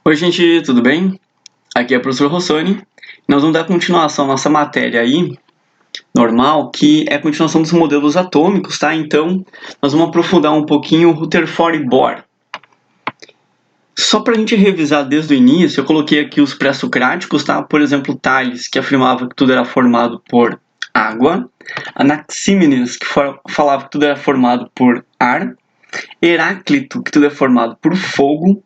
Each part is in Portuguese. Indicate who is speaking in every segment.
Speaker 1: Oi, gente, tudo bem? Aqui é o professor Rossoni. Nós vamos dar continuação à nossa matéria aí, normal, que é a continuação dos modelos atômicos, tá? Então, nós vamos aprofundar um pouquinho o Rutherford e Bohr. Só para a gente revisar desde o início, eu coloquei aqui os pré-socráticos, tá? Por exemplo, Tales, que afirmava que tudo era formado por água. Anaxímenes, que falava que tudo era formado por ar. Heráclito, que tudo é formado por fogo.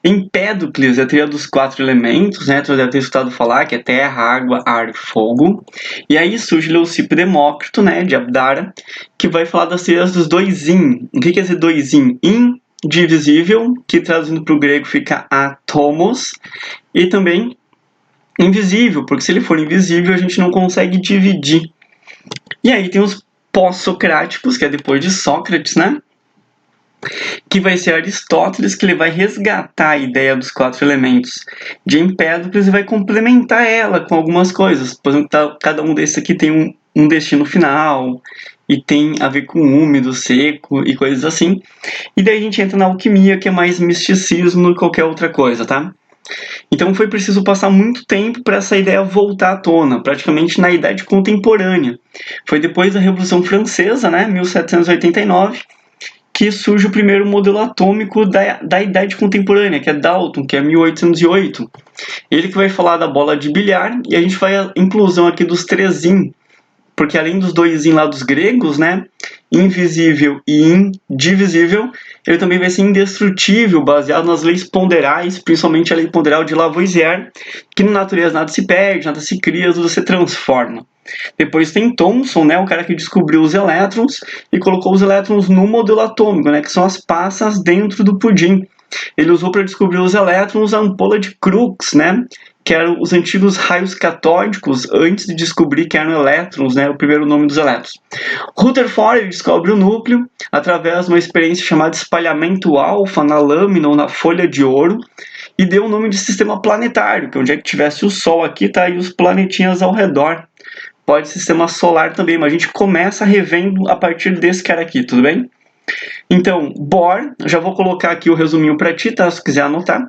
Speaker 1: Empédocles é a teoria dos 4 elementos, né? Tu deve ter escutado falar que é terra, água, ar e fogo. E aí surge Leucipo Demócrito, né, de Abdara, que vai falar das teorias dos dois in. O que é esse dois in? Indivisível, que traduzindo para o grego fica atomos, e também invisível, porque se ele for invisível a gente não consegue dividir. E aí tem os pós-socráticos, que é depois de Sócrates, né? Que vai ser Aristóteles, que ele vai resgatar a ideia dos 4 elementos de Empédocles e vai complementar ela com algumas coisas. Por exemplo, cada um desses aqui tem um destino final e tem a ver com úmido, seco e coisas assim. E daí a gente entra na alquimia, que é mais misticismo do que qualquer outra coisa, tá? Então foi preciso passar muito tempo para essa ideia voltar à tona, praticamente na Idade Contemporânea. Foi depois da Revolução Francesa, né, 1789, que surge o primeiro modelo atômico da Idade Contemporânea, que é Dalton, que é 1808. Ele que vai falar da bola de bilhar, e a gente vai a inclusão aqui dos 3 in, porque além dos 2 in lá dos gregos, né, invisível e indivisível, ele também vai ser indestrutível, baseado nas leis ponderais, principalmente a lei ponderal de Lavoisier, que na natureza nada se perde, nada se cria, tudo se transforma. Depois tem Thomson, né, o cara que descobriu os elétrons e colocou os elétrons no modelo atômico, né, que são as passas dentro do pudim. Ele usou para descobrir os elétrons a ampola de Crookes, né, que eram os antigos raios catódicos antes de descobrir que eram elétrons, né, o primeiro nome dos elétrons. Rutherford descobre o núcleo através de uma experiência chamada espalhamento alfa na lâmina ou na folha de ouro e deu o nome de sistema planetário, que onde é que tivesse o Sol aqui, tá aí os planetinhas ao redor. Pode sistema solar também, mas a gente começa revendo a partir desse cara aqui, tudo bem? Então, Bohr, já vou colocar aqui o resuminho para ti, tá? Se quiser anotar.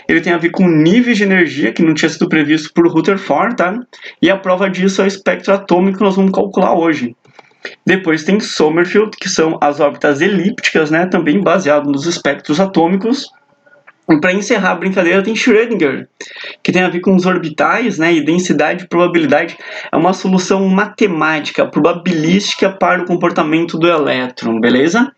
Speaker 1: Ele tem a ver com níveis de energia que não tinha sido previsto por Rutherford, tá? E a prova disso é o espectro atômico que nós vamos calcular hoje. Depois tem Sommerfeld, que são as órbitas elípticas, né? Também baseado nos espectros atômicos. E para encerrar a brincadeira tem Schrödinger, que tem a ver com os orbitais, né, e densidade e probabilidade. É uma solução matemática, probabilística para o comportamento do elétron, beleza?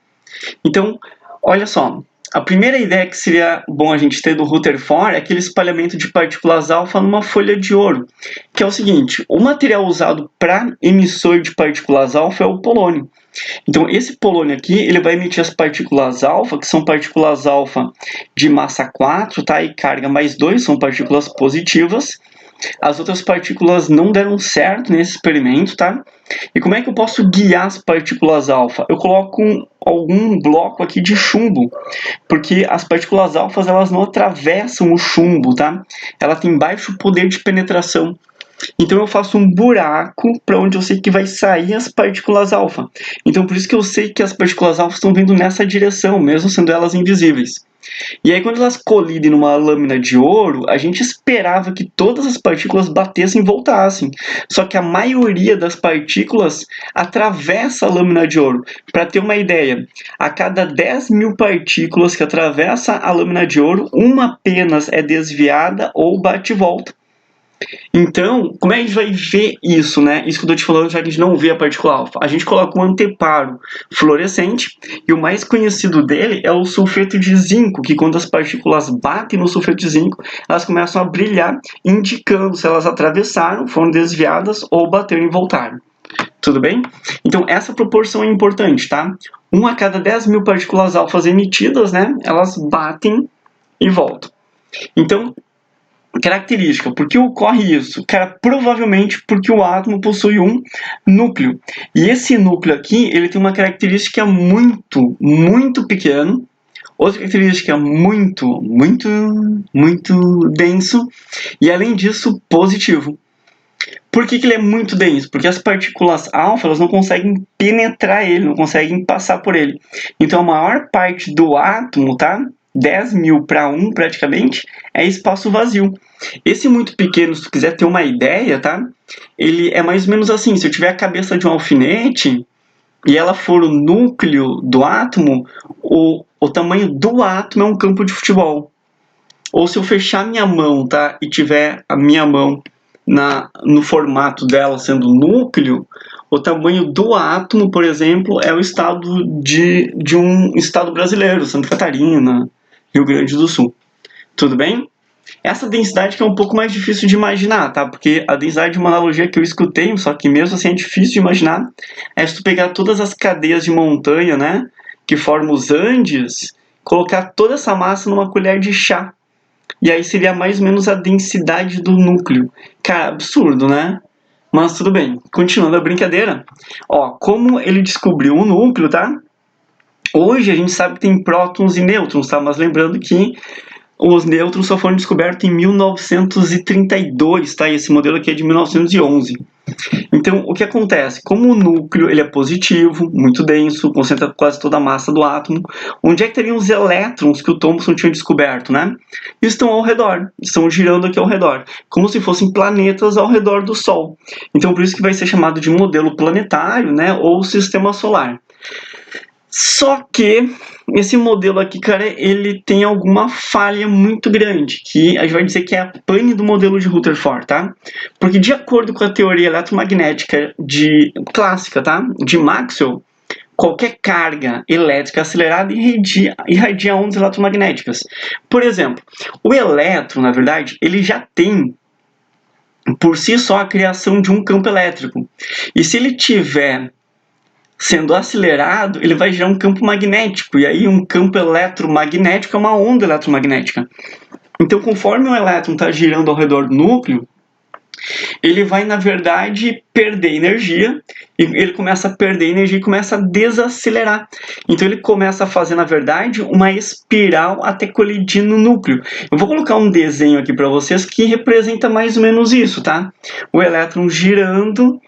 Speaker 1: Então, olha só, a primeira ideia que seria bom a gente ter do Rutherford é aquele espalhamento de partículas alfa numa folha de ouro, que é o seguinte: o material usado para emissor de partículas alfa é o polônio. Então, esse polônio aqui, ele vai emitir as partículas alfa, que são partículas alfa de massa 4, tá? E carga mais 2, são partículas positivas. As outras partículas não deram certo nesse experimento, tá? E como é que eu posso guiar as partículas alfa? Eu coloco algum bloco aqui de chumbo, porque as partículas alfas, elas não atravessam o chumbo, tá? Ela tem baixo poder de penetração. Então eu faço um buraco para onde eu sei que vai sair as partículas alfa. Então por isso que eu sei que as partículas alfa estão vindo nessa direção, mesmo sendo elas invisíveis. E aí quando elas colidem numa lâmina de ouro, a gente esperava que todas as partículas batessem e voltassem. Só que a maioria das partículas atravessa a lâmina de ouro. Para ter uma ideia, a cada 10.000 partículas que atravessa a lâmina de ouro, uma apenas é desviada ou bate e volta. Então, como é que a gente vai ver isso, né? Isso que eu tô te falando, já que a gente não vê a partícula alfa. A gente coloca um anteparo fluorescente, e o mais conhecido dele é o sulfeto de zinco, que quando as partículas batem no sulfeto de zinco, elas começam a brilhar, indicando se elas atravessaram, foram desviadas ou bateram e voltaram. Tudo bem? Então, essa proporção é importante, tá? 1 a cada 10.000 partículas alfas emitidas, né? Elas batem e voltam. Então, característica, por que ocorre isso? Cara, provavelmente porque o átomo possui um núcleo. E esse núcleo aqui, ele tem uma característica muito, muito pequena. Outra característica muito, muito, muito denso. E além disso, positivo. Por que ele é muito denso? Porque as partículas alfa, elas não conseguem penetrar ele, não conseguem passar por ele. Então a maior parte do átomo, tá? 10.000 para 1 praticamente, é espaço vazio. Esse muito pequeno, se tu quiser ter uma ideia, tá? Ele é mais ou menos assim, se eu tiver a cabeça de um alfinete e ela for o núcleo do átomo, o tamanho do átomo é um campo de futebol. Ou se eu fechar minha mão, tá? E tiver a minha mão no formato dela sendo núcleo, o tamanho do átomo, por exemplo, é o estado de um estado brasileiro, Santa Catarina, Rio Grande do Sul. Tudo bem? Essa densidade que é um pouco mais difícil de imaginar, tá? Porque a densidade de uma analogia que eu escutei, só que mesmo assim é difícil de imaginar, é se tu pegar todas as cadeias de montanha, né? Que formam os Andes, colocar toda essa massa numa colher de chá. E aí seria mais ou menos a densidade do núcleo. Cara, absurdo, né? Mas tudo bem. Continuando a brincadeira. Ó, como ele descobriu o núcleo, tá? Hoje a gente sabe que tem prótons e nêutrons, tá? Mas lembrando que os nêutrons só foram descobertos em 1932, tá? E esse modelo aqui é de 1911. Então, o que acontece? Como o núcleo ele é positivo, muito denso, concentra quase toda a massa do átomo, onde é que teriam os elétrons que o Thomson tinha descoberto, né? Estão ao redor, estão girando aqui ao redor, como se fossem planetas ao redor do Sol. Então, por isso que vai ser chamado de modelo planetário, né? Ou sistema solar. Só que esse modelo aqui, cara, ele tem alguma falha muito grande, que a gente vai dizer que é a pane do modelo de Rutherford, tá? Porque de acordo com a teoria eletromagnética clássica, tá? De Maxwell, qualquer carga elétrica acelerada irradia ondas eletromagnéticas. Por exemplo, o elétron, na verdade, ele já tem por si só a criação de um campo elétrico. E se ele tiver sendo acelerado, ele vai gerar um campo magnético, e aí um campo eletromagnético é uma onda eletromagnética. Então, conforme o elétron está girando ao redor do núcleo, ele vai, na verdade, perder energia, e ele começa a perder energia e começa a desacelerar. Então, ele começa a fazer, na verdade, uma espiral até colidir no núcleo. Eu vou colocar um desenho aqui para vocês que representa mais ou menos isso, tá? O elétron girando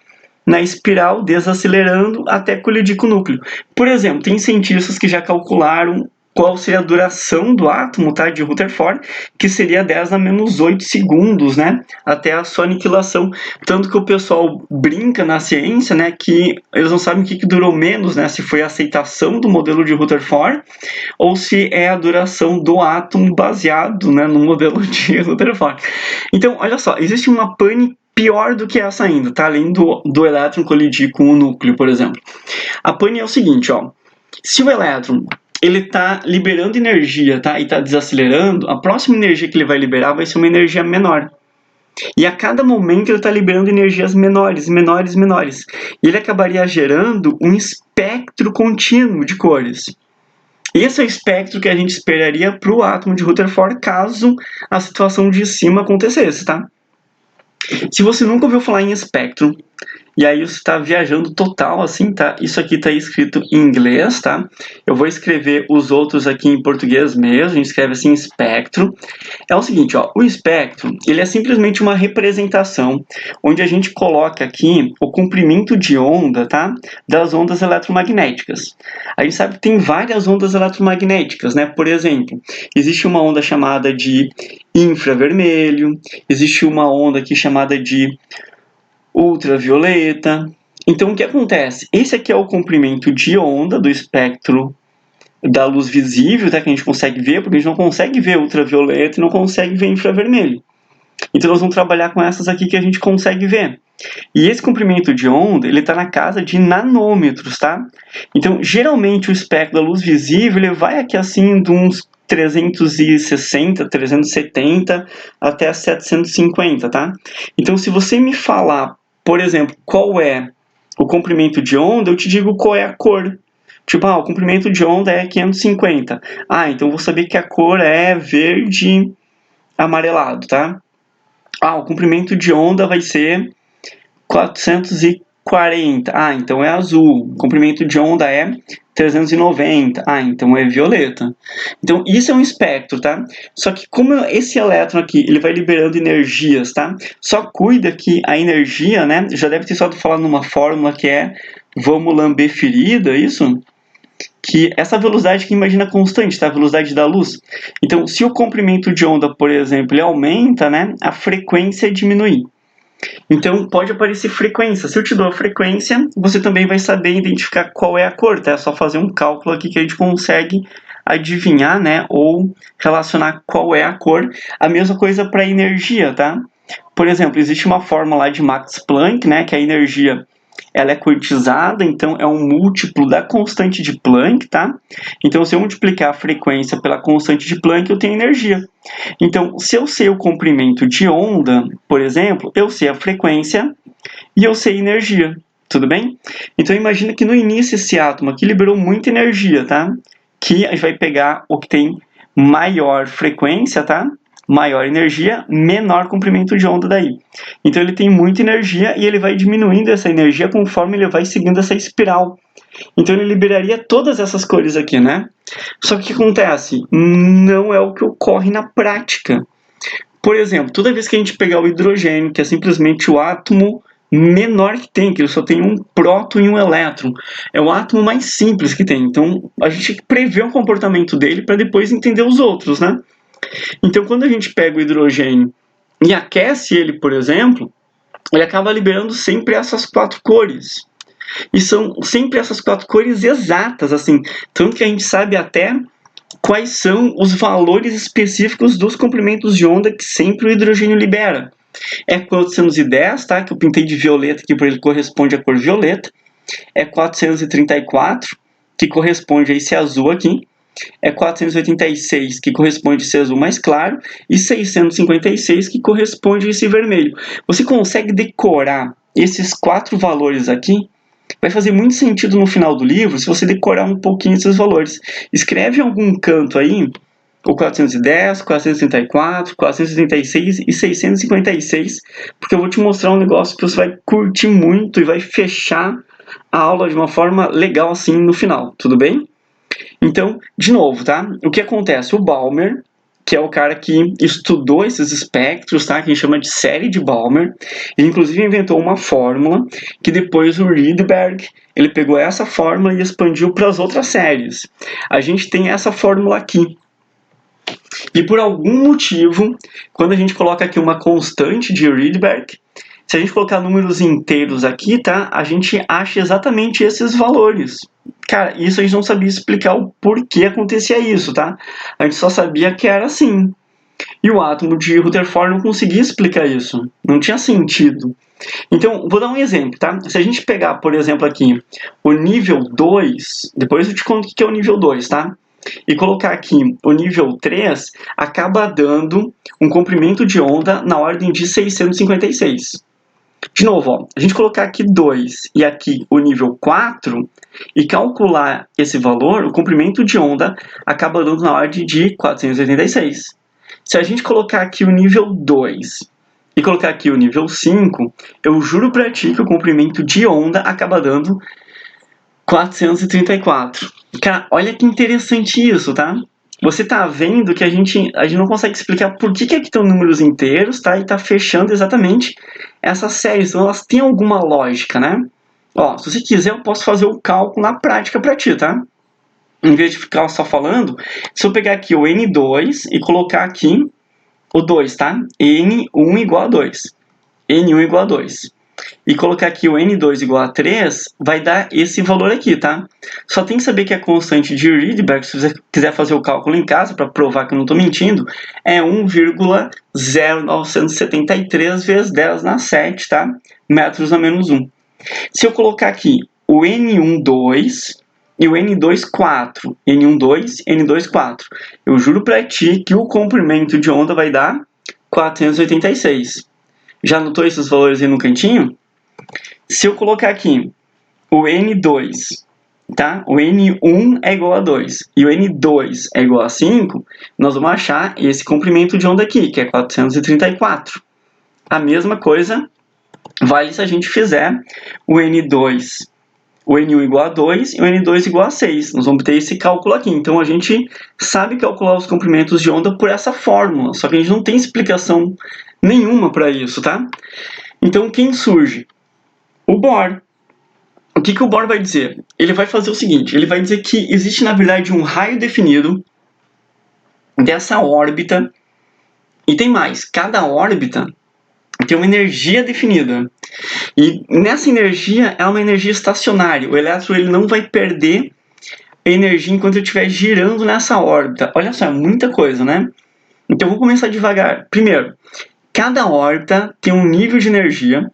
Speaker 1: na espiral, desacelerando até colidir com o núcleo. Por exemplo, tem cientistas que já calcularam qual seria a duração do átomo, tá, de Rutherford, que seria 10 a menos 8 segundos, né, até a sua aniquilação. Tanto que o pessoal brinca na ciência, né, que eles não sabem o que durou menos, né, se foi a aceitação do modelo de Rutherford ou se é a duração do átomo baseado, né, no modelo de Rutherford. Então, olha só, existe uma pane pior do que essa ainda, tá? Além do elétron colidir com o núcleo, por exemplo. A pane é o seguinte, ó. Se o elétron ele está liberando energia, tá? E está desacelerando, a próxima energia que ele vai liberar vai ser uma energia menor. E a cada momento ele está liberando energias menores, menores, menores. E ele acabaria gerando um espectro contínuo de cores. Esse é o espectro que a gente esperaria para o átomo de Rutherford caso a situação de cima acontecesse, tá? Se você nunca ouviu falar em espectro, e aí você está viajando total, assim, tá? Isso aqui está escrito em inglês, tá? Eu vou escrever os outros aqui em português mesmo, a gente escreve assim, espectro. É o seguinte, ó, o espectro, ele é simplesmente uma representação, onde a gente coloca aqui o comprimento de onda, tá? Das ondas eletromagnéticas. A gente sabe que tem várias ondas eletromagnéticas, né? Por exemplo, existe uma onda chamada de infravermelho, existe uma onda aqui chamada de ultravioleta. Então, o que acontece? Esse aqui é o comprimento de onda do espectro da luz visível, tá? Que a gente consegue ver, porque a gente não consegue ver ultravioleta e não consegue ver infravermelho. Então, nós vamos trabalhar com essas aqui que a gente consegue ver. E esse comprimento de onda, ele está na casa de nanômetros, tá? Então, geralmente, o espectro da luz visível, ele vai aqui assim de uns 360, 370 até 750, tá? Então, se você me falar, por exemplo, qual é o comprimento de onda, eu te digo qual é a cor. Tipo, o comprimento de onda é 550. Então eu vou saber que a cor é verde amarelado, tá? O comprimento de onda vai ser 440. Então é azul. O comprimento de onda é 390. Então é violeta. Então isso é um espectro, tá? Só que como esse elétron aqui, ele vai liberando energias, tá? Só cuida que a energia, né? Já deve ter só falado numa fórmula que é vamos lamber ferida, isso? que essa velocidade que imagina constante, tá? A velocidade da luz. Então, se o comprimento de onda, por exemplo, ele aumenta, né? A frequência diminui. Então, pode aparecer frequência. Se eu te dou a frequência, você também vai saber identificar qual é a cor, tá? É só fazer um cálculo aqui que a gente consegue adivinhar, né? Ou relacionar qual é a cor. A mesma coisa para energia, tá? Por exemplo, existe uma fórmula lá de Max Planck, né? Que a energia ela é quantizada, então é um múltiplo da constante de Planck, tá? Então, se eu multiplicar a frequência pela constante de Planck, eu tenho energia. Então, se eu sei o comprimento de onda, por exemplo, eu sei a frequência e eu sei a energia, tudo bem? Então, imagina que no início esse átomo aqui liberou muita energia, tá? Que a gente vai pegar o que tem maior frequência, tá? Maior energia, menor comprimento de onda daí. Então ele tem muita energia e ele vai diminuindo essa energia conforme ele vai seguindo essa espiral. Então ele liberaria todas essas cores aqui, né? Só que o que acontece? Não é o que ocorre na prática. Por exemplo, toda vez que a gente pegar o hidrogênio, que é simplesmente o átomo menor que tem, que ele só tem um próton e um elétron, é o átomo mais simples que tem. Então a gente prevê o comportamento dele para depois entender os outros, né? Então, quando a gente pega o hidrogênio e aquece ele, por exemplo, ele acaba liberando sempre essas 4 cores. E são sempre essas 4 cores exatas, assim, tanto que a gente sabe até quais são os valores específicos dos comprimentos de onda que sempre o hidrogênio libera. É 410, tá? Que eu pintei de violeta aqui para ele corresponde à cor violeta. É 434, que corresponde a esse azul aqui. É 486, que corresponde a esse azul mais claro, e 656, que corresponde a esse vermelho. Você consegue decorar esses 4 valores aqui? Vai fazer muito sentido no final do livro se você decorar um pouquinho esses valores. Escreve em algum canto aí o 410, 434, 436 e 656, porque eu vou te mostrar um negócio que você vai curtir muito e vai fechar a aula de uma forma legal assim no final, tudo bem? Então, de novo, tá? O que acontece? O Balmer, que é o cara que estudou esses espectros, tá? Que a gente chama de série de Balmer, ele inclusive inventou uma fórmula que depois o Rydberg, ele pegou essa fórmula e expandiu para as outras séries. A gente tem essa fórmula aqui. E por algum motivo, quando a gente coloca aqui uma constante de Rydberg, se a gente colocar números inteiros aqui, tá? A gente acha exatamente esses valores. Cara, isso a gente não sabia explicar o porquê acontecia isso, tá? A gente só sabia que era assim. E o átomo de Rutherford não conseguia explicar isso. Não tinha sentido. Então, vou dar um exemplo, tá? Se a gente pegar, por exemplo, aqui o nível 2, depois eu te conto o que é o nível 2, tá? E colocar aqui o nível 3, acaba dando um comprimento de onda na ordem de 656. De novo, ó, a gente colocar aqui 2 e aqui o nível 4 e calcular esse valor, o comprimento de onda acaba dando na ordem de 486. Se a gente colocar aqui o nível 2 e colocar aqui o nível 5, eu juro pra ti que o comprimento de onda acaba dando 434. Cara, olha que interessante isso, tá? Você tá vendo que a gente não consegue explicar por que aqui estão números inteiros, tá? E tá fechando exatamente essas séries. Então elas têm alguma lógica, né? Ó, se você quiser, eu posso fazer o cálculo na prática para ti, tá? Em vez de ficar só falando, se eu pegar aqui o N2 e colocar aqui o 2, tá? N1 igual a 2. N1 igual a 2. E colocar aqui o N2 igual a 3, vai dar esse valor aqui, tá? Só tem que saber que a constante de Rydberg, se você quiser fazer o cálculo em casa, para provar que eu não estou mentindo, é 1,0973 vezes 10 na 7, tá? Metros a menos 1. Se eu colocar aqui o N12 e o N24, N12, N24, eu juro para ti que o comprimento de onda vai dar 486. Já notou esses valores aí no cantinho? Se eu colocar aqui o N2, tá? O N1 é igual a 2 e o N2 é igual a 5, nós vamos achar esse comprimento de onda aqui, que é 434. A mesma coisa vale se a gente fizer o N2, o N1 igual a 2 e o N2 igual a 6. Nós vamos ter esse cálculo aqui. Então a gente sabe calcular os comprimentos de onda por essa fórmula, só que a gente não tem explicação nenhuma para isso, tá? Então quem surge? O Bohr. o que o Bohr vai dizer? Ele vai fazer o seguinte, ele vai dizer que existe, na verdade, um raio definido dessa órbita, e tem mais, cada órbita tem uma energia definida. E nessa energia é uma energia estacionária. O elétron ele não vai perder energia enquanto ele estiver girando nessa órbita. Olha só, é muita coisa, né? Então vou começar devagar. Primeiro, cada órbita tem um nível de energia.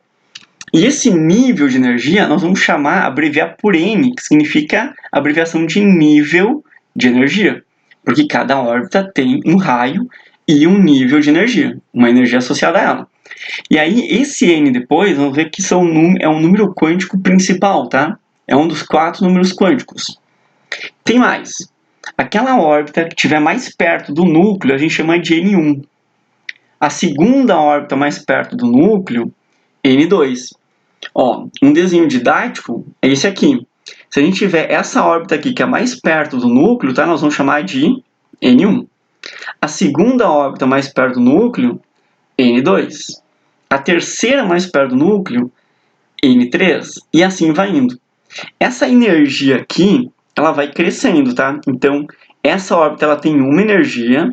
Speaker 1: E esse nível de energia nós vamos abreviar por N, que significa abreviação de nível de energia. Porque cada órbita tem um raio e um nível de energia, uma energia associada a ela. E aí, esse N depois, vamos ver que é um número quântico principal, tá? É um dos 4 números quânticos. Tem mais. Aquela órbita que estiver mais perto do núcleo, a gente chama de N1. A segunda órbita mais perto do núcleo, N2. Ó, um desenho didático é esse aqui. Se a gente tiver essa órbita aqui, que é mais perto do núcleo, tá? Nós vamos chamar de N1. A segunda órbita mais perto do núcleo, N2. A terceira mais perto do núcleo, N3. E assim vai indo. Essa energia aqui, ela vai crescendo, tá? Então, essa órbita ela tem uma energia.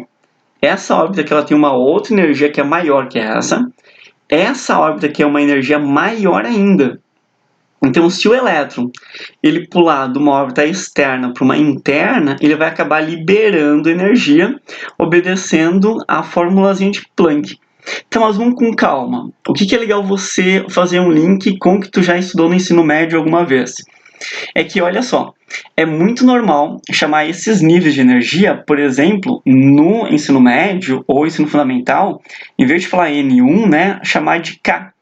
Speaker 1: Essa órbita aqui ela tem uma outra energia que é maior que essa. Essa órbita aqui é uma energia maior ainda. Então, se o elétron ele pular de uma órbita externa para uma interna, ele vai acabar liberando energia, obedecendo a formulazinha de Planck. Então, nós vamos com calma. O que é legal você fazer um link com o que tu já estudou no ensino médio alguma vez? É que, olha só, é muito normal chamar esses níveis de energia, por exemplo, no ensino médio ou ensino fundamental, em vez de falar N1, né, chamar de K,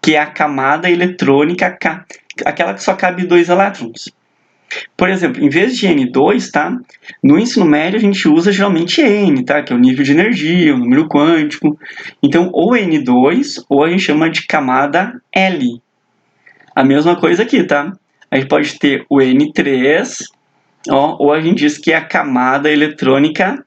Speaker 1: que é a camada eletrônica K, aquela que só cabe 2 elétrons. Por exemplo, em vez de N2, tá? No ensino médio a gente usa geralmente N, tá? Que é o nível de energia, o número quântico. Então, ou N2, ou a gente chama de camada L. A mesma coisa aqui, tá? A gente pode ter o N3, ó, ou a gente diz que é a camada eletrônica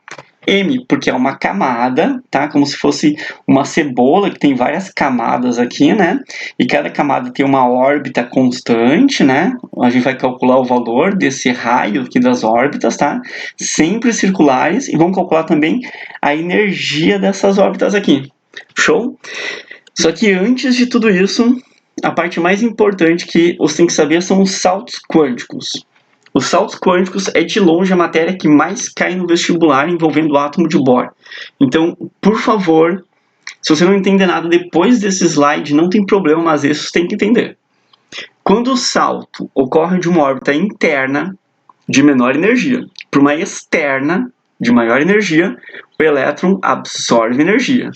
Speaker 1: M, porque é uma camada, tá? Como se fosse uma cebola que tem várias camadas aqui, né? E cada camada tem uma órbita constante, né? A gente vai calcular o valor desse raio aqui das órbitas, tá? Sempre circulares, e vamos calcular também a energia dessas órbitas aqui. Show? Só que antes de tudo isso, a parte mais importante que você tem que saber são os saltos quânticos. Os saltos quânticos é de longe a matéria que mais cai no vestibular envolvendo o átomo de Bohr. Então, por favor, se você não entender nada depois desse slide, não tem problema, mas isso você tem que entender. Quando o salto ocorre de uma órbita interna de menor energia para uma externa de maior energia, o elétron absorve energia.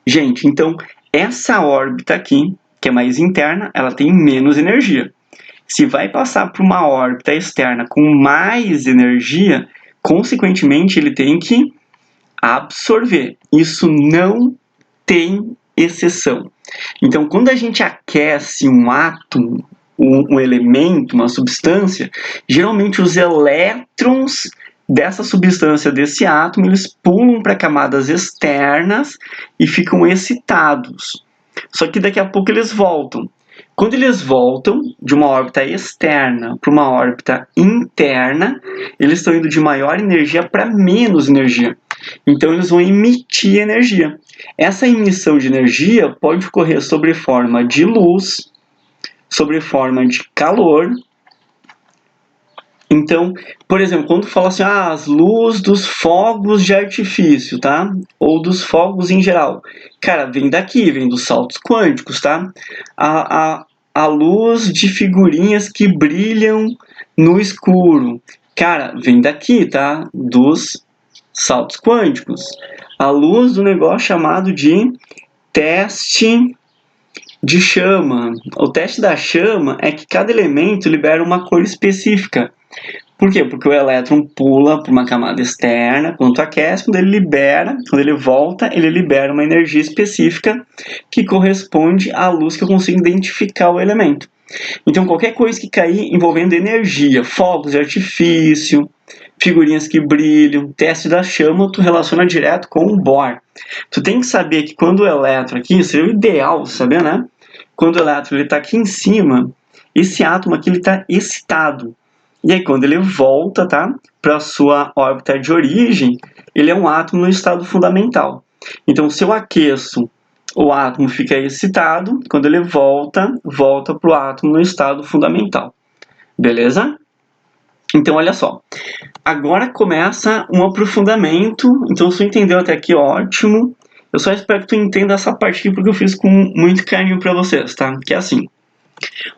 Speaker 1: Gente, então, essa órbita aqui, que é mais interna, ela tem menos energia. Se vai passar por uma órbita externa com mais energia, consequentemente ele tem que absorver. Isso não tem exceção. Então, quando a gente aquece um átomo, um elemento, uma substância, geralmente os elétrons dessa substância, desse átomo, eles pulam para camadas externas e ficam excitados. Só que daqui a pouco eles voltam. Quando eles voltam de uma órbita externa para uma órbita interna, eles estão indo de maior energia para menos energia. Então, eles vão emitir energia. Essa emissão de energia pode ocorrer sob forma de luz, sob forma de calor. Então, por exemplo, quando fala assim, as luzes dos fogos de artifício, tá? Ou dos fogos em geral. Cara, vem daqui, vem dos saltos quânticos, tá? A luz de figurinhas que brilham no escuro. Cara, vem daqui, tá? Dos saltos quânticos. A luz do negócio chamado de teste de chama. O teste da chama é que cada elemento libera uma cor específica. Por quê? Porque o elétron pula para uma camada externa, quando aquece, quando ele volta, ele libera uma energia específica que corresponde à luz que eu consigo identificar o elemento. Então, qualquer coisa que cair envolvendo energia, fogos de artifício, figurinhas que brilham, teste da chama, tu relaciona direto com o Bohr. Tu tem que saber que quando o elétron aqui, seria o ideal saber, né? Quando o elétron está aqui em cima, esse átomo aqui está excitado. E aí, quando ele volta, tá, para a sua órbita de origem, ele é um átomo no estado fundamental. Então, se eu aqueço, o átomo fica excitado, quando ele volta para o átomo no estado fundamental. Beleza? Então, olha só. Agora começa um aprofundamento. Então, se tu entendeu até aqui, ótimo. Eu só espero que tu entenda essa parte aqui, porque eu fiz com muito carinho para vocês, tá? Que é assim.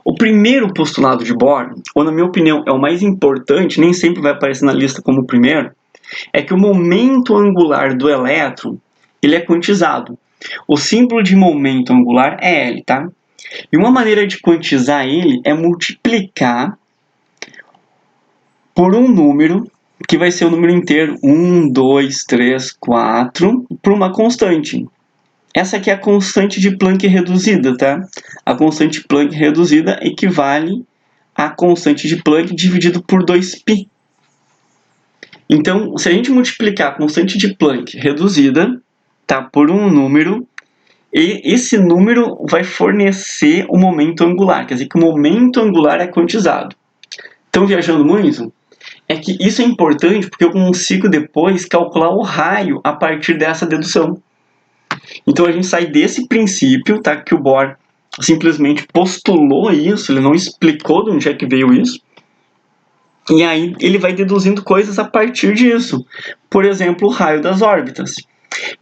Speaker 1: O primeiro postulado de Bohr, ou na minha opinião é o mais importante, nem sempre vai aparecer na lista como o primeiro, é que o momento angular do elétron, ele é quantizado. O símbolo de momento angular é L, tá? E uma maneira de quantizar ele é multiplicar por um número, que vai ser o número inteiro, 1, 2, 3, 4, por uma constante. Essa aqui é a constante de Planck reduzida, tá? A constante de Planck reduzida equivale à constante de Planck dividido por 2π. Então, se a gente multiplicar a constante de Planck reduzida, tá, por um número, e esse número vai fornecer o momento angular, quer dizer que o momento angular é quantizado. Estão viajando muito? É que isso é importante porque eu consigo depois calcular o raio a partir dessa dedução. Então a gente sai desse princípio, tá, que o Bohr simplesmente postulou isso, ele não explicou de onde é que veio isso. E aí ele vai deduzindo coisas a partir disso. Por exemplo, o raio das órbitas.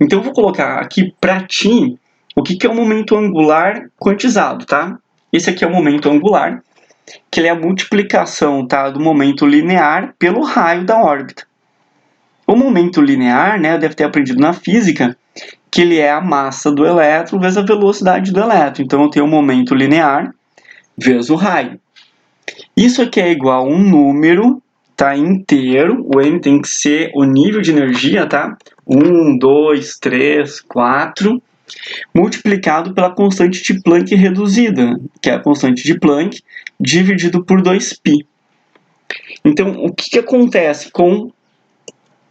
Speaker 1: Então eu vou colocar aqui para ti o que é o momento angular quantizado, tá? Esse aqui é o momento angular, que ele é a multiplicação, tá, do momento linear pelo raio da órbita. O momento linear, né, deve ter aprendido na física, que ele é a massa do elétron vezes a velocidade do elétron. Então eu tenho o momento linear vezes o raio. Isso aqui é igual a um número, tá, inteiro. O n tem que ser o nível de energia, tá? 1, 2, 3, 4, multiplicado pela constante de Planck reduzida, que é a constante de Planck, dividido por 2π. Então, o que acontece com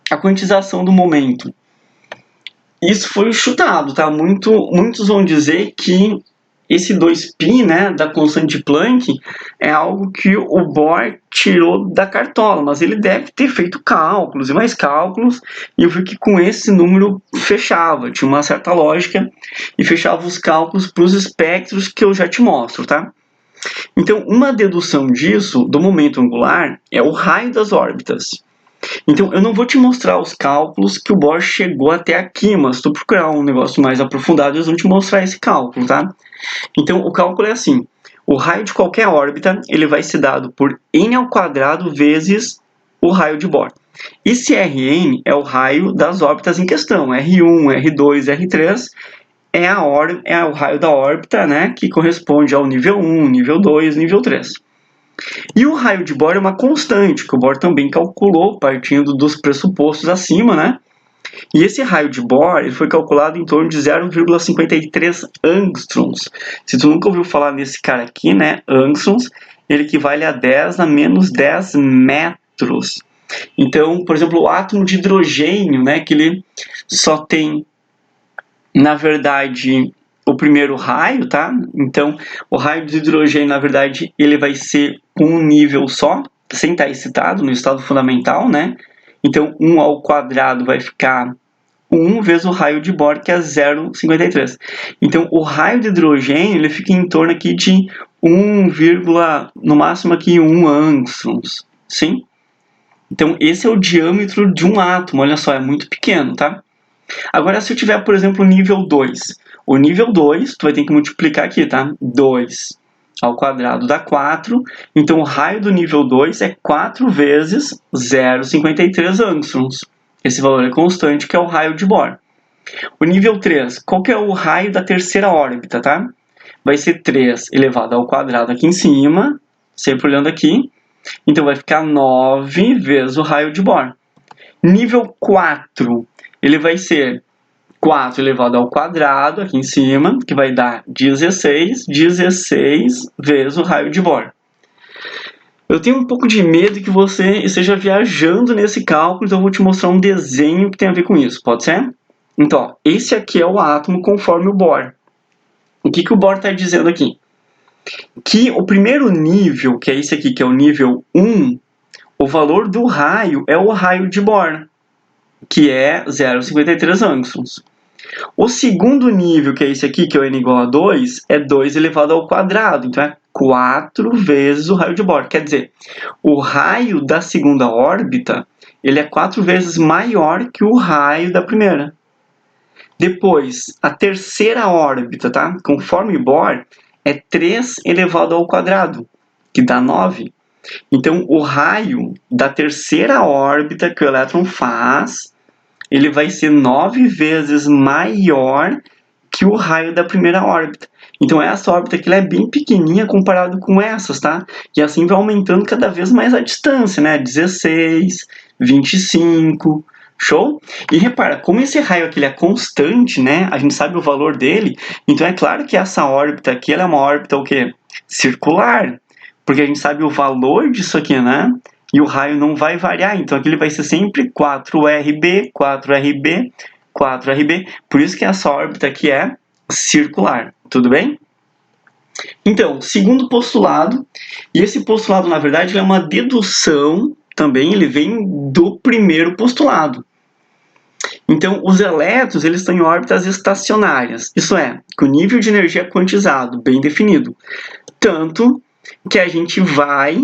Speaker 1: a quantização do momento? Isso foi chutado, tá? Muitos vão dizer que esse 2π, né, da constante de Planck, é algo que o Bohr tirou da cartola, mas ele deve ter feito cálculos e mais cálculos, e eu vi que com esse número fechava, tinha uma certa lógica, e fechava os cálculos para os espectros que eu já te mostro, tá? Então, uma dedução disso, do momento angular, é o raio das órbitas. Então, eu não vou te mostrar os cálculos que o Bohr chegou até aqui, mas se tu procurar um negócio mais aprofundado, eles vão te mostrar esse cálculo, tá? Então, o cálculo é assim. O raio de qualquer órbita, ele vai ser dado por n² vezes o raio de Bohr. Esse Rn é o raio das órbitas em questão. R1, R2, R3 é o raio da órbita, né, que corresponde ao nível 1, nível 2, nível 3. E o raio de Bohr é uma constante, que o Bohr também calculou, partindo dos pressupostos acima, né? E esse raio de Bohr ele foi calculado em torno de 0,53 angstroms. Se tu nunca ouviu falar nesse cara aqui, né, angstroms, ele equivale a 10 a menos 10 metros. Então, por exemplo, o átomo de hidrogênio, né, que ele só tem, na verdade, o primeiro raio, tá? Então, o raio de hidrogênio, na verdade, ele vai ser um nível só, sem estar excitado, no estado fundamental, né? Então, 1² vai ficar 1 vezes o raio de Bohr, que é 0,53. Então, o raio de hidrogênio, ele fica em torno aqui de 1, no máximo aqui 1 angstroms, sim? Então, esse é o diâmetro de um átomo, olha só, é muito pequeno, tá? Agora, se eu tiver, por exemplo, o nível 2. O nível 2, tu vai ter que multiplicar aqui, tá? 2² dá 4. Então, o raio do nível 2 é 4 vezes 0,53 angstroms. Esse valor é constante, que é o raio de Bohr. O nível 3, qual que é o raio da terceira órbita, tá? Vai ser 3² aqui em cima, sempre olhando aqui. Então, vai ficar 9 vezes o raio de Bohr. Nível 4, ele vai ser 4² aqui em cima, que vai dar 16 vezes o raio de Bohr. Eu tenho um pouco de medo que você esteja viajando nesse cálculo, então eu vou te mostrar um desenho que tem a ver com isso, pode ser? Então, ó, esse aqui é o átomo conforme o Bohr. O que o Bohr está dizendo aqui? que o primeiro nível, que é esse aqui, que é o nível 1, o valor do raio é o raio de Bohr, que é 0,53 angstroms. O segundo nível, que é esse aqui, que é o n igual a 2, é 2 elevado ao quadrado. Então, é 4 vezes o raio de Bohr. Quer dizer, o raio da segunda órbita ele é 4 vezes maior que o raio da primeira. Depois, a terceira órbita, tá? Conforme Bohr, é 3 elevado ao quadrado, que dá 9. Então, o raio da terceira órbita que o elétron faz, ele vai ser 9 vezes maior que o raio da primeira órbita. Então, essa órbita aqui ela é bem pequenininha comparado com essas, tá? E assim vai aumentando cada vez mais a distância, né? 16, 25, show? E repara, como esse raio aqui ele é constante, né? A gente sabe o valor dele, então é claro que essa órbita aqui ela é uma órbita o quê? Circular, porque a gente sabe o valor disso aqui, né? E o raio não vai variar, então aqui ele vai ser sempre 4RB, 4RB, 4RB, por isso que essa órbita aqui é circular, tudo bem? Então, segundo postulado, e esse postulado na verdade é uma dedução também, ele vem do primeiro postulado. Então, os elétrons eles estão em órbitas estacionárias, isso é, com nível de energia quantizado, bem definido, tanto que a gente vai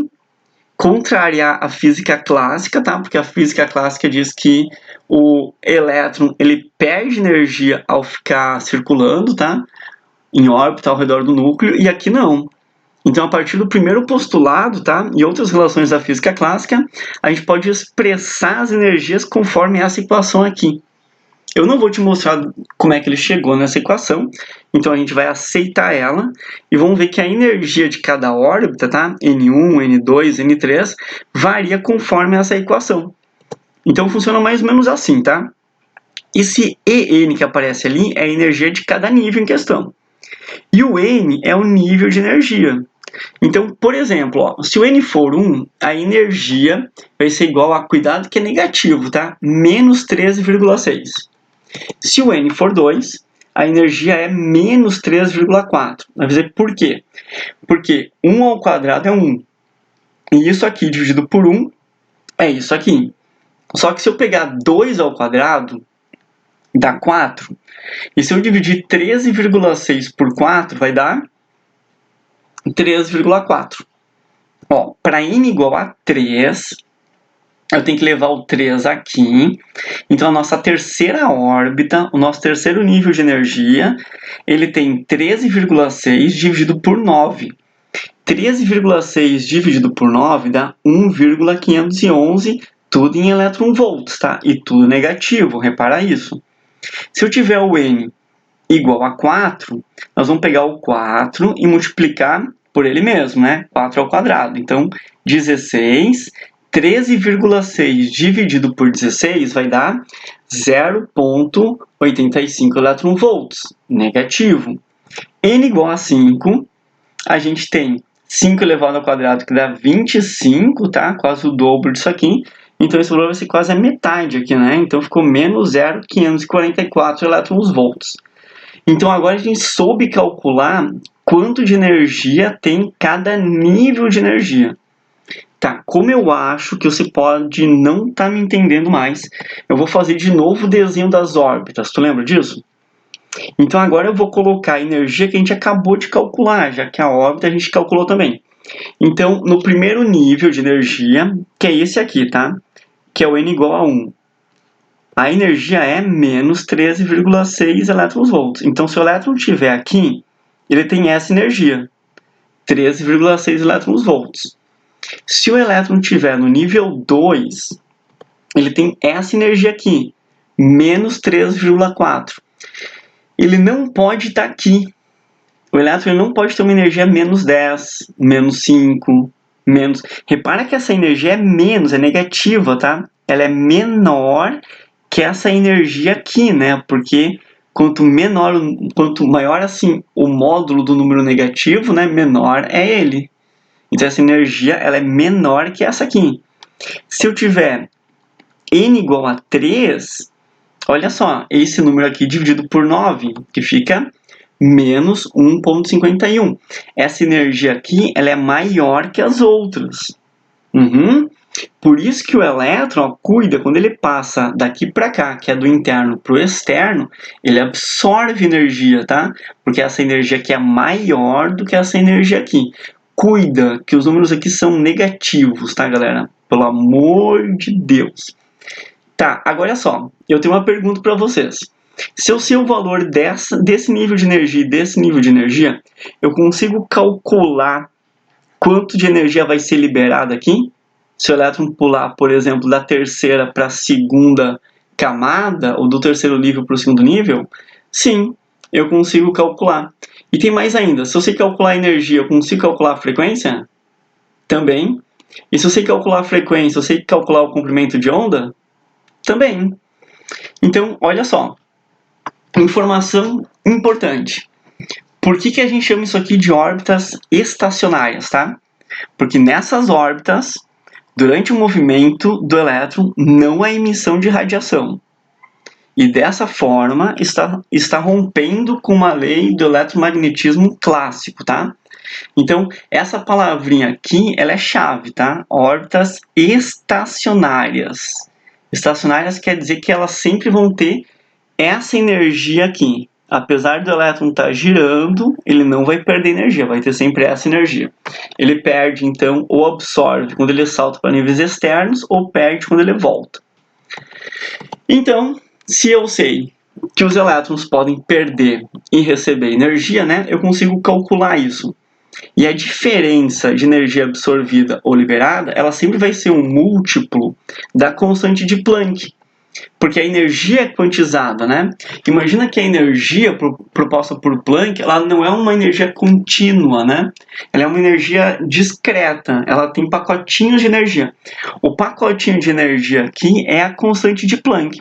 Speaker 1: contrariar a física clássica, tá? Porque a física clássica diz que o elétron ele perde energia ao ficar circulando, tá? Em órbita ao redor do núcleo, e aqui não. Então, a partir do primeiro postulado, tá? E outras relações da física clássica, a gente pode expressar as energias conforme essa equação aqui. Eu não vou te mostrar como é que ele chegou nessa equação, então a gente vai aceitar ela e vamos ver que a energia de cada órbita, tá? N1, N2, N3, varia conforme essa equação. Então funciona mais ou menos assim, tá? Esse EN que aparece ali é a energia de cada nível em questão. E o N é o nível de energia. Então, por exemplo, ó, se o N for 1, a energia vai ser igual a, cuidado que é negativo, tá? Menos 13,6. Se o N for 2, a energia é menos 3,4. Vai dizer por quê? Porque 1 ao quadrado é 1. E isso aqui dividido por 1 é isso aqui. Só que se eu pegar 2 ao quadrado, dá 4. E se eu dividir 13,6 por 4, vai dar 3,4. Ó, para n igual a 3, eu tenho que levar o 3 aqui. Então, a nossa terceira órbita, o nosso terceiro nível de energia, ele tem 13,6 dividido por 9. 13,6 dividido por 9 dá 1,511, tudo em elétron-volts, tá? E tudo negativo, repara isso. Se eu tiver o N igual a 4, nós vamos pegar o 4 e multiplicar por ele mesmo, né? 4 ao quadrado. Então, 16, 13,6 dividido por 16 vai dar 0,85 elétron-volts, negativo. N igual a 5, a gente tem 5 elevado ao quadrado, que dá 25, tá? Quase o dobro disso aqui. Então, esse valor vai ser quase a metade aqui, né? Então, ficou menos 0,544 elétron-volts. Então, agora a gente soube calcular quanto de energia tem cada nível de energia. Tá, como eu acho que você pode não estar me entendendo mais, eu vou fazer de novo o desenho das órbitas. Tu lembra disso? Então, agora eu vou colocar a energia que a gente acabou de calcular, já que a órbita a gente calculou também. Então, no primeiro nível de energia, que é esse aqui, tá? Que é o N igual a 1. A energia é menos 13,6 elétron-volts. Então, se o elétron estiver aqui, ele tem essa energia, 13,6 elétron-volts. Se o elétron estiver no nível 2, ele tem essa energia aqui, menos 3,4. Ele não pode estar aqui. O elétron não pode ter uma energia menos 10, menos 5, menos... Repara que essa energia é menos, é negativa, tá? Ela é menor que essa energia aqui, né? Porque quanto maior assim o módulo do número negativo, né? Menor é ele. Então essa energia ela é menor que essa aqui. Se eu tiver N igual a 3, olha só, esse número aqui dividido por 9, que fica menos 1,51. Essa energia aqui ela é maior que as outras. Por isso que o elétron, ó, cuida, quando ele passa daqui para cá, que é do interno para o externo, ele absorve energia, tá? Porque essa energia aqui é maior do que essa energia aqui. Cuida que os números aqui são negativos, tá, galera? Pelo amor de Deus. Tá, agora só, eu tenho uma pergunta para vocês. Se eu sei o valor desse nível de energia e desse nível de energia, eu consigo calcular quanto de energia vai ser liberada aqui? Se o elétron pular, por exemplo, da terceira para a segunda camada, ou do terceiro nível para o segundo nível, sim, eu consigo calcular. E tem mais ainda, se eu sei calcular a energia, eu consigo calcular a frequência? Também. E se eu sei calcular a frequência, eu sei calcular o comprimento de onda? Também. Então, olha só. Informação importante. Por que a gente chama isso aqui de órbitas estacionárias, tá? Porque nessas órbitas, durante o movimento do elétron, não há emissão de radiação. E dessa forma, está rompendo com uma lei do eletromagnetismo clássico, tá? Então, essa palavrinha aqui, ela é chave, tá? Órbitas estacionárias. Estacionárias quer dizer que elas sempre vão ter essa energia aqui. Apesar do elétron estar girando, ele não vai perder energia, vai ter sempre essa energia. Ele perde, então, ou absorve quando ele salta para níveis externos, ou perde quando ele volta. Então, se eu sei que os elétrons podem perder e receber energia, né, eu consigo calcular isso. E a diferença de energia absorvida ou liberada, ela sempre vai ser um múltiplo da constante de Planck. Porque a energia é quantizada, né? Imagina que a energia proposta por Planck, ela não é uma energia contínua, né? Ela é uma energia discreta, ela tem pacotinhos de energia. O pacotinho de energia aqui é a constante de Planck.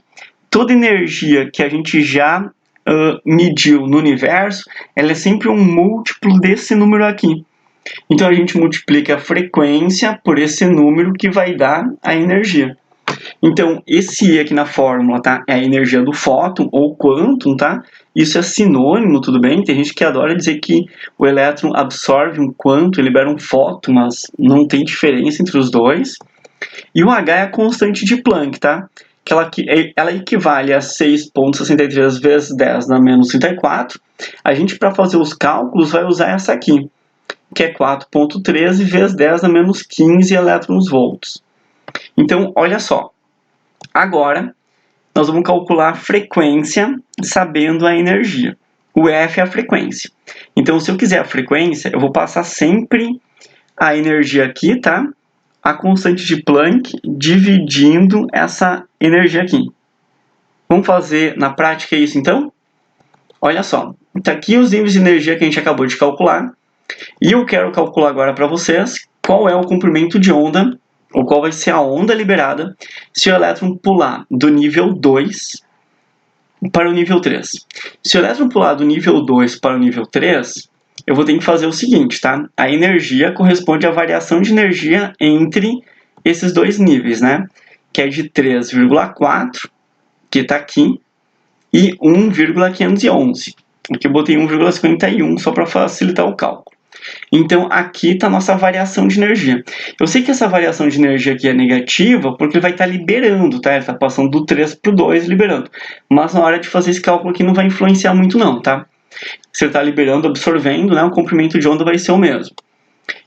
Speaker 1: Toda energia que a gente já mediu no universo, ela é sempre um múltiplo desse número aqui. Então a gente multiplica a frequência por esse número que vai dar a energia. Então, esse E aqui na fórmula, tá? É a energia do fóton ou quantum, tá? Isso é sinônimo, tudo bem? Tem gente que adora dizer que o elétron absorve um quantum e libera um fóton, mas não tem diferença entre os dois. E o H é a constante de Planck, tá? Ela equivale a 6,63 vezes 10 na menos 34. A gente, para fazer os cálculos, vai usar essa aqui, que é 4,13 vezes 10 na menos 15 elétrons-volts. Então, olha só. Agora, nós vamos calcular a frequência sabendo a energia. O F é a frequência. Então, se eu quiser a frequência, eu vou passar sempre a energia aqui, tá? A constante de Planck dividindo essa energia aqui. Vamos fazer na prática isso, então? Olha só. Tá aqui os níveis de energia que a gente acabou de calcular. E eu quero calcular agora para vocês qual é o comprimento de onda, ou qual vai ser a onda liberada, se o elétron pular do nível 2 para o nível 3. Se o elétron pular do nível 2 para o nível 3, eu vou ter que fazer o seguinte, tá? A energia corresponde à variação de energia entre esses dois níveis, né? Que é de 3,4, que está aqui, e 1,511. Aqui eu botei 1,51 só para facilitar o cálculo. Então, aqui está a nossa variação de energia. Eu sei que essa variação de energia aqui é negativa, porque ele vai estar liberando, tá? Ele está passando do 3 para o 2, liberando. Mas na hora de fazer esse cálculo aqui não vai influenciar muito não, tá? Se ele está liberando, absorvendo, né? O comprimento de onda vai ser o mesmo.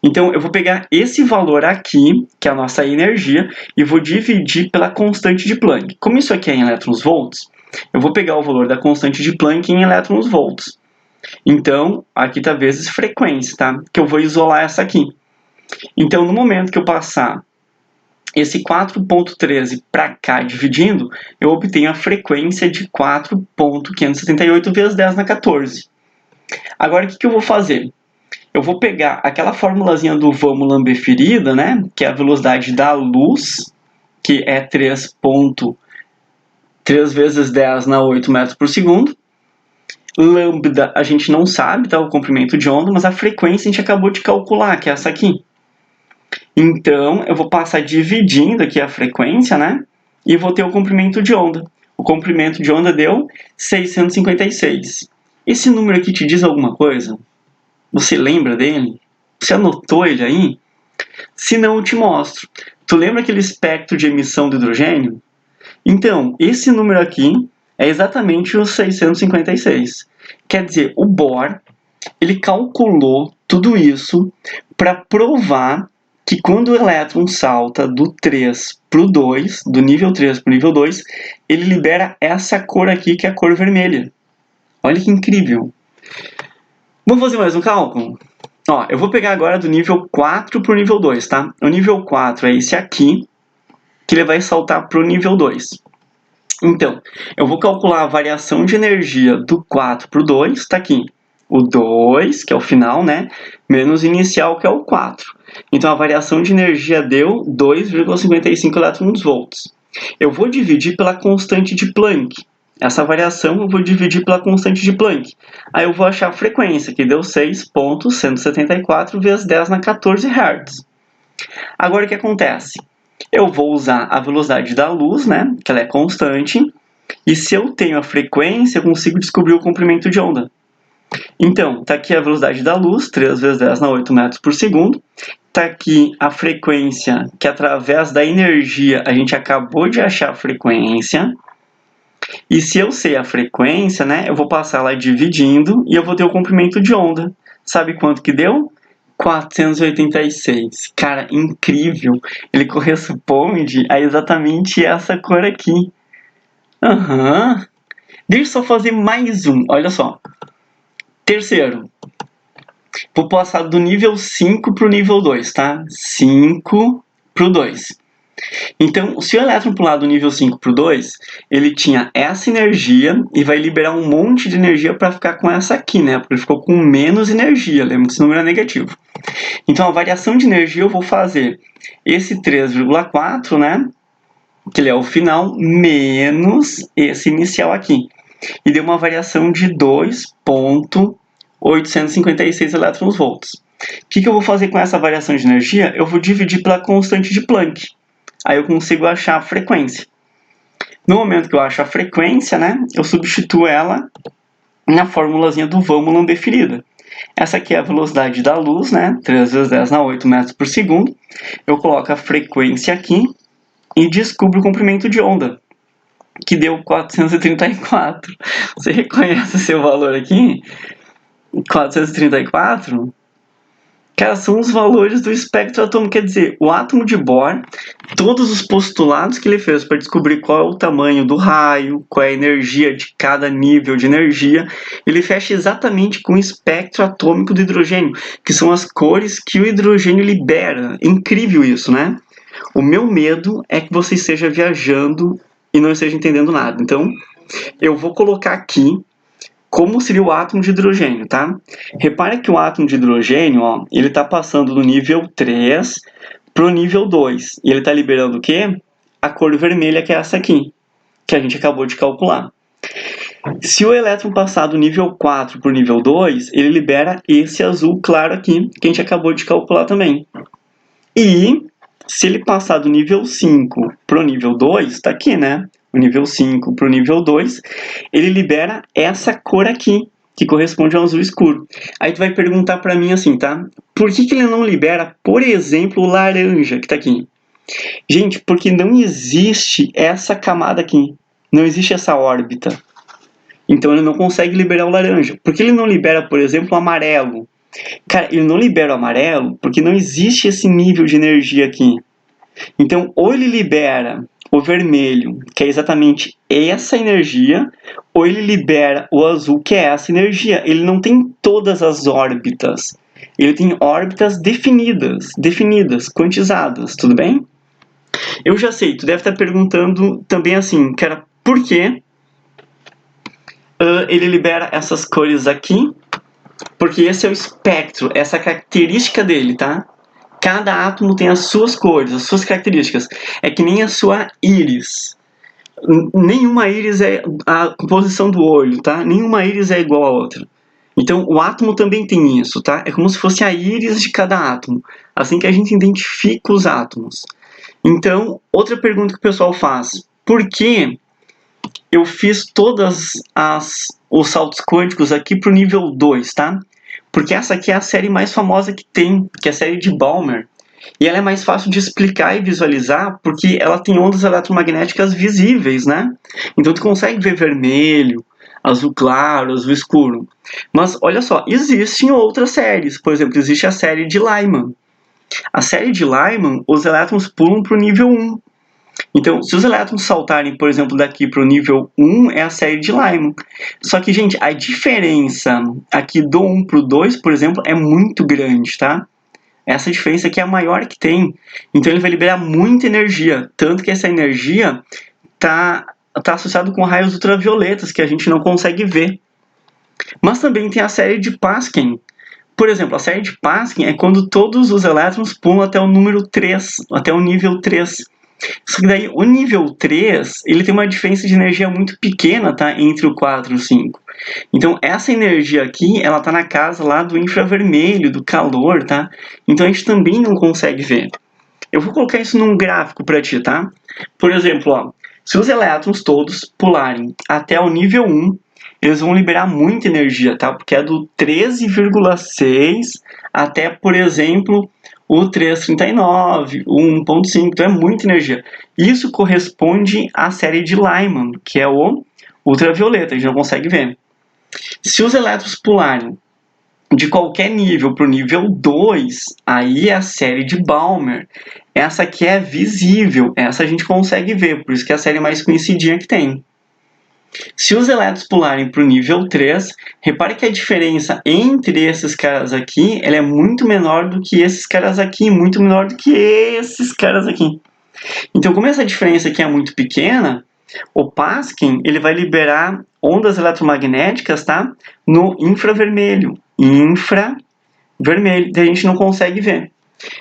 Speaker 1: Então, eu vou pegar esse valor aqui, que é a nossa energia, e vou dividir pela constante de Planck. Como isso aqui é em elétrons-volts, eu vou pegar o valor da constante de Planck em elétrons-volts. Então, aqui está vezes frequência, tá? Que eu vou isolar essa aqui. Então, no momento que eu passar esse 4,13 para cá dividindo, eu obtenho a frequência de 4,578 vezes 10 na 14. Agora, o que eu vou fazer? Eu vou pegar aquela formulazinha do vamos lamber ferida, né? Que é a velocidade da luz, que é 3 vezes 10 na 8 metros por segundo. Lambda a gente não sabe, tá? O comprimento de onda, mas a frequência a gente acabou de calcular, que é essa aqui. Então, eu vou passar dividindo aqui a frequência, né? E vou ter o comprimento de onda. O comprimento de onda deu 656. Esse número aqui te diz alguma coisa? Você lembra dele? Você anotou ele aí? Se não, eu te mostro. Tu lembra aquele espectro de emissão do hidrogênio? Então, esse número aqui é exatamente o 656. Quer dizer, o Bohr, ele calculou tudo isso para provar que quando o elétron salta do 3 para o 2, do nível 3 para o nível 2, ele libera essa cor aqui, que é a cor vermelha. Olha que incrível. Vamos fazer mais um cálculo? Ó, eu vou pegar agora do nível 4 para o nível 2, tá? O nível 4 é esse aqui, que ele vai saltar para o nível 2. Então, eu vou calcular a variação de energia do 4 para o 2, tá aqui. O 2, que é o final, né? Menos o inicial, que é o 4. Então, a variação de energia deu 2,55 elétron-volts. Eu vou dividir pela constante de Planck. Essa variação eu vou dividir pela constante de Planck. Aí eu vou achar a frequência, que deu 6,174 vezes 10 na 14 Hz. Agora, o que acontece? Eu vou usar a velocidade da luz, né? Que ela é constante. E se eu tenho a frequência, eu consigo descobrir o comprimento de onda. Então, está aqui a velocidade da luz, 3 vezes 10 na 8 metros por segundo. Está aqui a frequência, que através da energia a gente acabou de achar a frequência. E se eu sei a frequência, né, eu vou passar ela dividindo e eu vou ter o comprimento de onda. Sabe quanto que deu? 486. Cara, incrível! Ele corresponde a exatamente essa cor aqui. Aham. Deixa eu só fazer mais um. Olha só. Terceiro. Vou passar do nível 5 para o nível 2, tá? 5 para o 2. Então, se o elétron pular do nível 5 para o 2, ele tinha essa energia e vai liberar um monte de energia para ficar com essa aqui, né? Porque ele ficou com menos energia. Lembra que esse número é negativo. Então, a variação de energia eu vou fazer esse 3,4, né? Que ele é o final, menos esse inicial aqui. E deu uma variação de 2,856 elétron-volts. O que eu vou fazer com essa variação de energia? Eu vou dividir pela constante de Planck. Aí eu consigo achar a frequência. No momento que eu acho a frequência, né, eu substituo ela na formulazinha do Vaumoulin definida. Essa aqui é a velocidade da luz, né, 3 vezes 10 na 8 metros por segundo. Eu coloco a frequência aqui e descubro o comprimento de onda, que deu 434. Você reconhece seu valor aqui? 434? Cara, são os valores do espectro atômico. Quer dizer, o átomo de Bohr, todos os postulados que ele fez para descobrir qual é o tamanho do raio, qual é a energia de cada nível de energia, ele fecha exatamente com o espectro atômico do hidrogênio, que são as cores que o hidrogênio libera. Incrível isso, né? O meu medo é que você esteja viajando e não esteja entendendo nada. Então, eu vou colocar aqui como seria o átomo de hidrogênio, tá? Repara que o átomo de hidrogênio, ó, ele está passando do nível 3 para o nível 2. E ele está liberando o quê? A cor vermelha, que é essa aqui, que a gente acabou de calcular. Se o elétron passar do nível 4 para o nível 2, ele libera esse azul claro aqui, que a gente acabou de calcular também. E se ele passar do nível 5 para o nível 2, está aqui, né? O nível 5 para o nível 2, ele libera essa cor aqui, que corresponde ao azul escuro. Aí tu vai perguntar para mim assim, tá? Por que ele não libera, por exemplo, o laranja, que está aqui? Gente, porque não existe essa camada aqui. Não existe essa órbita. Então ele não consegue liberar o laranja. Por que ele não libera, por exemplo, o amarelo? Cara, ele não libera o amarelo porque não existe esse nível de energia aqui. Então, ou ele libera o vermelho, que é exatamente essa energia, ou ele libera o azul, que é essa energia. Ele não tem todas as órbitas. Ele tem órbitas definidas, quantizadas, tudo bem? Eu já sei, tu deve estar perguntando também assim, cara, por que ele libera essas cores aqui? Porque esse é o espectro, essa característica dele, tá? Cada átomo tem as suas cores, as suas características. É que nem a sua íris. Nenhuma íris é a composição do olho, tá? Nenhuma íris é igual a outra. Então, o átomo também tem isso, tá? É como se fosse a íris de cada átomo. Assim que a gente identifica os átomos. Então, outra pergunta que o pessoal faz. Por que eu fiz os saltos quânticos aqui para o nível 2, tá? Porque essa aqui é a série mais famosa que tem, que é a série de Balmer. E ela é mais fácil de explicar e visualizar porque ela tem ondas eletromagnéticas visíveis, né? Então tu consegue ver vermelho, azul claro, azul escuro. Mas olha só, existem outras séries. Por exemplo, existe a série de Lyman. A série de Lyman, os elétrons pulam para o nível 1. Então, se os elétrons saltarem, por exemplo, daqui para o nível 1, é a série de Lyman. Só que, gente, a diferença aqui do 1 para o 2, por exemplo, é muito grande, tá? Essa diferença aqui é a maior que tem. Então, ele vai liberar muita energia. Tanto que essa energia está associada com raios ultravioletas, que a gente não consegue ver. Mas também tem a série de Paskin. Por exemplo, a série de Paskin é quando todos os elétrons pulam até o número 3, até o nível 3. Só que daí o nível 3, ele tem uma diferença de energia muito pequena, tá? Entre o 4 e o 5. Então essa energia aqui, ela tá na casa lá do infravermelho, do calor, tá? Então a gente também não consegue ver. Eu vou colocar isso num gráfico para ti, tá? Por exemplo, ó, se os elétrons todos pularem até o nível 1, eles vão liberar muita energia, tá? Porque é do 13,6 até, por exemplo, o 339, o 1.5, então é muita energia. Isso corresponde à série de Lyman, que é o ultravioleta, a gente não consegue ver. Se os elétrons pularem de qualquer nível para o nível 2, aí é a série de Balmer. Essa aqui é visível, essa a gente consegue ver, por isso que é a série mais conhecidinha que tem. Se os elétrons pularem para o nível 3, repare que a diferença entre esses caras aqui ela é muito menor do que esses caras aqui, muito menor do que esses caras aqui. Então, como essa diferença aqui é muito pequena, o Paskin ele vai liberar ondas eletromagnéticas, tá? No infravermelho. Infravermelho, daí a gente não consegue ver.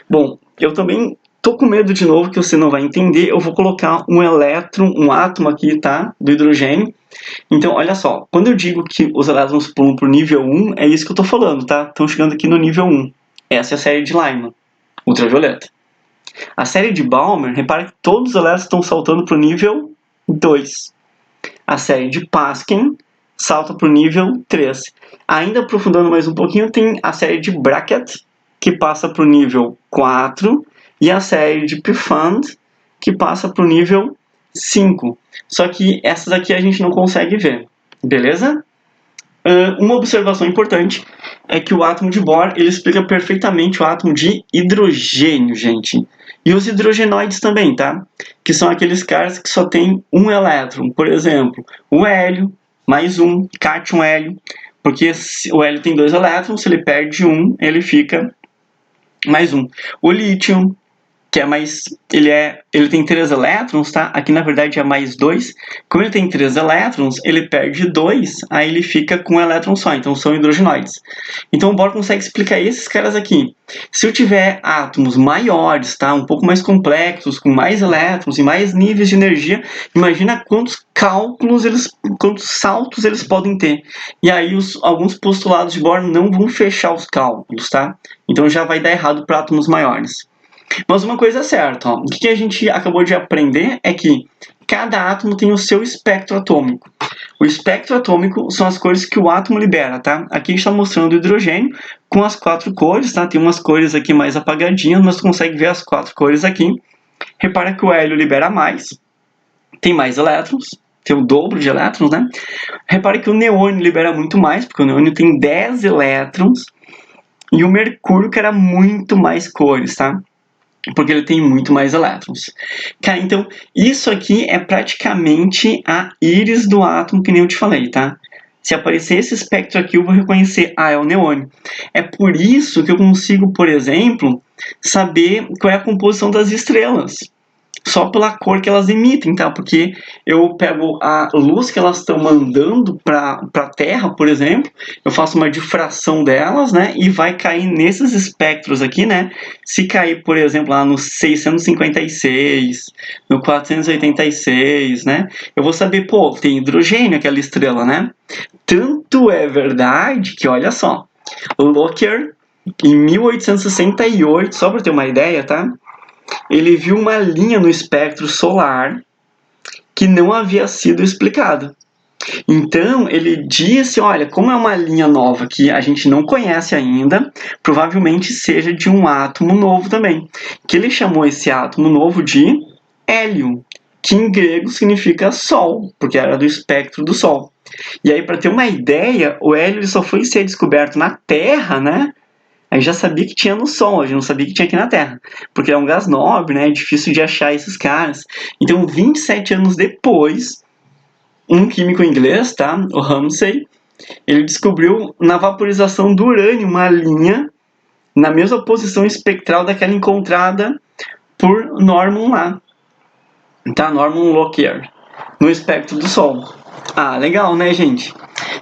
Speaker 1: Bom, eu também tô com medo de novo que você não vai entender. Eu vou colocar um elétron, um átomo aqui, tá? Do hidrogênio. Então, olha só, quando eu digo que os elétrons pulam para o nível 1, é isso que eu estou falando, tá? Estão chegando aqui no nível 1. Essa é a série de Lyman, ultravioleta. A série de Balmer, repare que todos os elétrons estão saltando para o nível 2. A série de Paskin salta para o nível 3. Ainda aprofundando mais um pouquinho, tem a série de Brackett, que passa para o nível 4, e a série de Pfund, que passa para o nível 5. Só que essas aqui a gente não consegue ver, beleza? Uma observação importante é que o átomo de Bohr ele explica perfeitamente o átomo de hidrogênio, gente. E os hidrogenoides também, tá? Que são aqueles caras que só tem um elétron. Por exemplo, o hélio, mais um, cátion hélio. Porque o hélio tem 2 elétrons, se ele perde um, ele fica mais um. O lítio, que é mais... Ele tem 3 elétrons, tá? Aqui, na verdade, é mais 2. Como ele tem 3 elétrons, ele perde 2, aí ele fica com um elétron só. Então, são hidrogenoides. Então, o Bohr consegue explicar esses caras aqui. Se eu tiver átomos maiores, tá? Um pouco mais complexos, com mais elétrons e mais níveis de energia, imagina quantos cálculos, quantos saltos eles podem ter. E aí, alguns postulados de Bohr não vão fechar os cálculos, tá? Então, já vai dar errado para átomos maiores. Mas uma coisa é certa, ó, o que a gente acabou de aprender é que cada átomo tem o seu espectro atômico. O espectro atômico são as cores que o átomo libera, tá? Aqui a gente está mostrando o hidrogênio com as 4 cores, tá? Tem umas cores aqui mais apagadinhas, mas tu consegue ver as 4 cores aqui. Repara que o hélio libera mais, tem mais elétrons, tem o dobro de elétrons, né? Repara que o neônio libera muito mais, porque o neônio tem 10 elétrons, e o mercúrio que era muito mais cores, tá? Porque ele tem muito mais elétrons. Cara, então, isso aqui é praticamente a íris do átomo, que nem eu te falei, tá? Se aparecer esse espectro aqui, eu vou reconhecer, é o neônio. É por isso que eu consigo, por exemplo, saber qual é a composição das estrelas. Só pela cor que elas emitem, tá? Porque eu pego a luz que elas estão mandando para a Terra, por exemplo, eu faço uma difração delas, né? E vai cair nesses espectros aqui, né? Se cair, por exemplo, lá no 656, no 486, né? Eu vou saber, pô, tem hidrogênio aquela estrela, né? Tanto é verdade que, olha só, Lockyer, em 1868, só para ter uma ideia, tá? Ele viu uma linha no espectro solar que não havia sido explicado. Então, ele disse, olha, como é uma linha nova que a gente não conhece ainda, provavelmente seja de um átomo novo também. Que ele chamou esse átomo novo de hélio, que em grego significa Sol, porque era do espectro do Sol. E aí, para ter uma ideia, o hélio só foi ser descoberto na Terra, né? A gente já sabia que tinha no Sol, a gente não sabia que tinha aqui na Terra. Porque é um gás nobre, né? É difícil de achar esses caras. Então, 27 anos depois, um químico inglês, tá? O Ramsay, ele descobriu na vaporização do urânio uma linha na mesma posição espectral daquela encontrada por Norman lá, tá? Norman Lockyer, no espectro do Sol. Ah, legal, né, gente?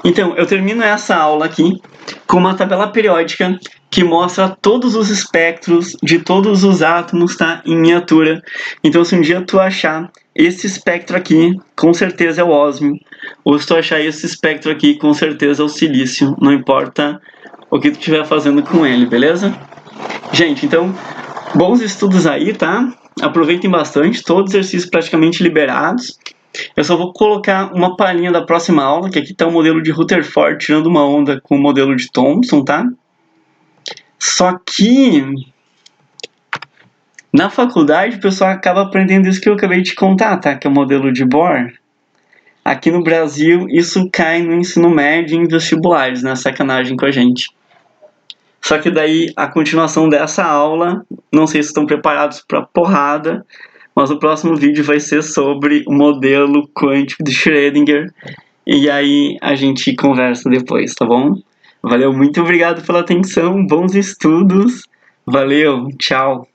Speaker 1: Então, eu termino essa aula aqui com uma tabela periódica que mostra todos os espectros de todos os átomos, tá? Em miniatura. Então, se um dia tu achar esse espectro aqui, com certeza é o ósmio. Ou se tu achar esse espectro aqui, com certeza é o silício. Não importa o que tu estiver fazendo com ele, beleza? Gente, então, bons estudos aí, tá? Aproveitem bastante, todos os exercícios praticamente liberados. Eu só vou colocar uma palhinha da próxima aula, que aqui está o modelo de Rutherford tirando uma onda com o modelo de Thomson, tá? Só que na faculdade o pessoal acaba aprendendo isso que eu acabei de contar, tá? Que é o modelo de Bohr. Aqui no Brasil isso cai no ensino médio e em vestibulares, né? Sacanagem com a gente. Só que daí a continuação dessa aula, não sei se estão preparados para porrada, mas o próximo vídeo vai ser sobre o modelo quântico de Schrödinger. E aí a gente conversa depois, tá bom? Valeu, muito obrigado pela atenção, bons estudos. Valeu, tchau.